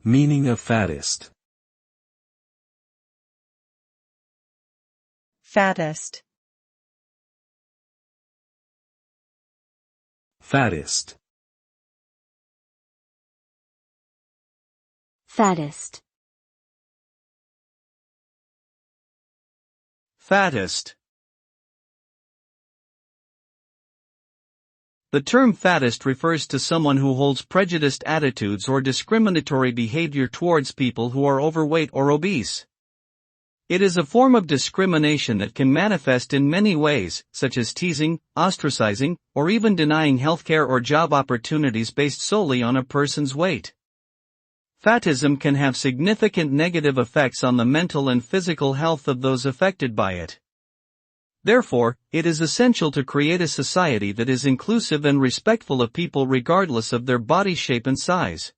Meaning of fattist. Fattist. Fattist. Fattist. Fattist. The term fattist refers to someone who holds prejudiced attitudes or discriminatory behavior towards people who are overweight or obese. It is a form of discrimination that can manifest in many ways, such as teasing, ostracizing, or even denying healthcare or job opportunities based solely on a person's weight. Fattism can have significant negative effects on the mental and physical health of those affected by it. Therefore, it is essential to create a society that is inclusive and respectful of people regardless of their body shape and size.